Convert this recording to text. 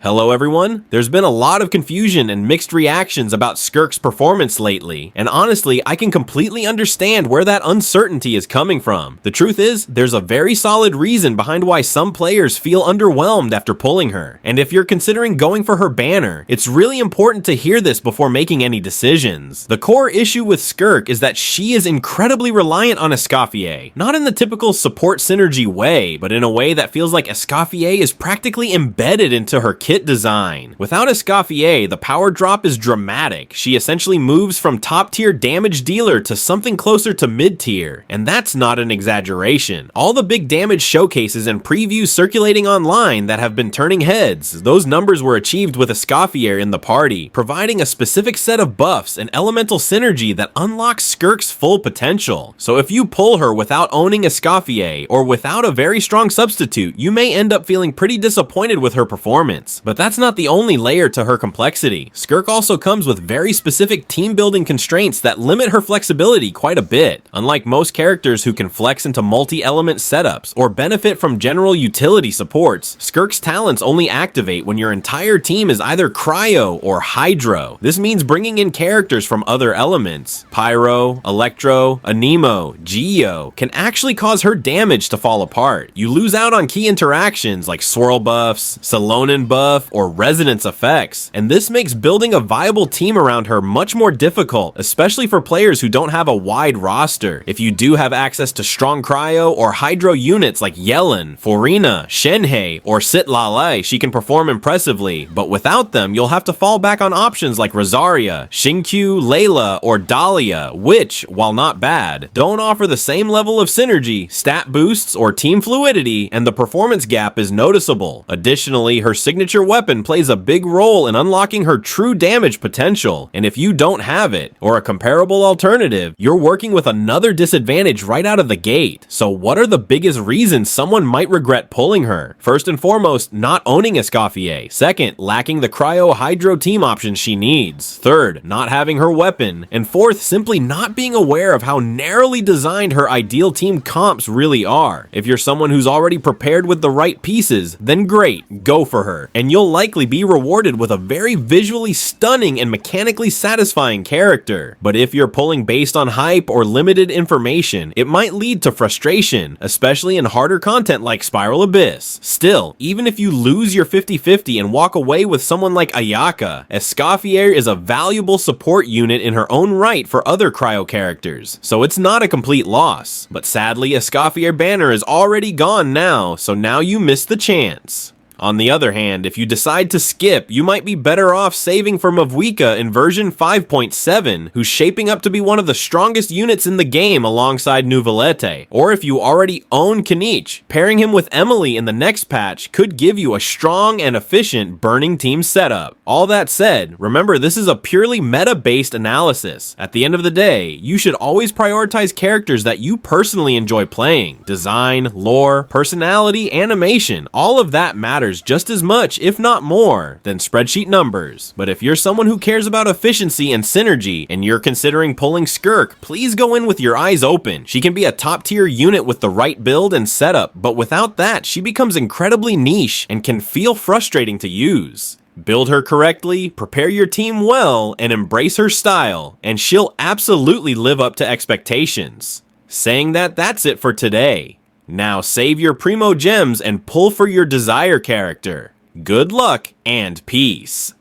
Hello everyone! There's been a lot of confusion and mixed reactions about SKIRK's performance lately, and honestly, I can completely understand where that uncertainty is coming from. The truth is, there's a very solid reason behind why some players feel underwhelmed after pulling her, and if you're considering going for her banner, it's really important to hear this before making any decisions. The core issue with SKIRK is that she is incredibly reliant on Escoffier, not in the typical support synergy way, but in a way that feels like Escoffier is practically embedded into her kit design. Without Escoffier, the power drop is dramatic. She essentially moves from top tier damage dealer to something closer to mid tier, and that's not an exaggeration. All the big damage showcases and previews circulating online that have been turning heads, those numbers were achieved with Escoffier in the party, providing a specific set of buffs and elemental synergy that unlocks SKIRK's full potential. So if you pull her without owning Escoffier, or without a very strong substitute, you may end up feeling pretty disappointed with her performance. But that's not the only layer to her complexity. SKIRK also comes with very specific team building constraints that limit her flexibility quite a bit. Unlike most characters who can flex into multi-element setups or benefit from general utility supports, SKIRK's talents only activate when your entire team is either cryo or hydro. This means bringing in characters from other elements, pyro, electro, anemo, geo, can actually cause her damage to fall apart. You lose out on key interactions like swirl buffs, Salonin buff, or resonance effects, and this makes building a viable team around her much more difficult, especially for players who don't have a wide roster. If you do have access to strong cryo or hydro units like Yellen, Forina, Shenhei, or Sitlalai, she can perform impressively, but without them, you'll have to fall back on options like Rosaria, Xingqiu, Layla, or Dahlia, which, while not bad, don't offer the same level of synergy, stat boosts, or team fluidity, and the performance gap is noticeable. Additionally, her signature weapon plays a big role in unlocking her true damage potential, and if you don't have it, or a comparable alternative, you're working with another disadvantage right out of the gate. So what are the biggest reasons someone might regret pulling her? First and foremost, not owning Escoffier. Second, lacking the cryo hydro team options she needs. Third, not having her weapon. And fourth, simply not being aware of how narrowly designed her ideal team comps really are. If you're someone who's already prepared with the right pieces, then great, go for her, and you'll likely be rewarded with a very visually stunning and mechanically satisfying character. But if you're pulling based on hype or limited information, it might lead to frustration, especially in harder content like Spiral Abyss. Still, even if you lose your 50-50 and walk away with someone like Ayaka, Escoffier is a valuable support unit in her own right for other cryo characters, so it's not a complete loss. But sadly, Escoffier banner is already gone now, so now you miss the chance. On the other hand, if you decide to skip, you might be better off saving for Mavuika in version 5.7, who's shaping up to be one of the strongest units in the game alongside Nuvolete. Or if you already own Kinich, pairing him with Emily in the next patch could give you a strong and efficient burning team setup. All that said, remember this is a purely meta-based analysis. At the end of the day, you should always prioritize characters that you personally enjoy playing. Design, lore, personality, animation, all of that matters just as much, if not more, than spreadsheet numbers. But if you're someone who cares about efficiency and synergy, and you're considering pulling SKIRK, please go in with your eyes open. She can be a top tier unit with the right build and setup, but without that, she becomes incredibly niche and can feel frustrating to use. Build her correctly, prepare your team well, and embrace her style, and she'll absolutely live up to expectations. Saying that, that's it for today. Now save your primo gems and pull for your desire character. Good luck and peace.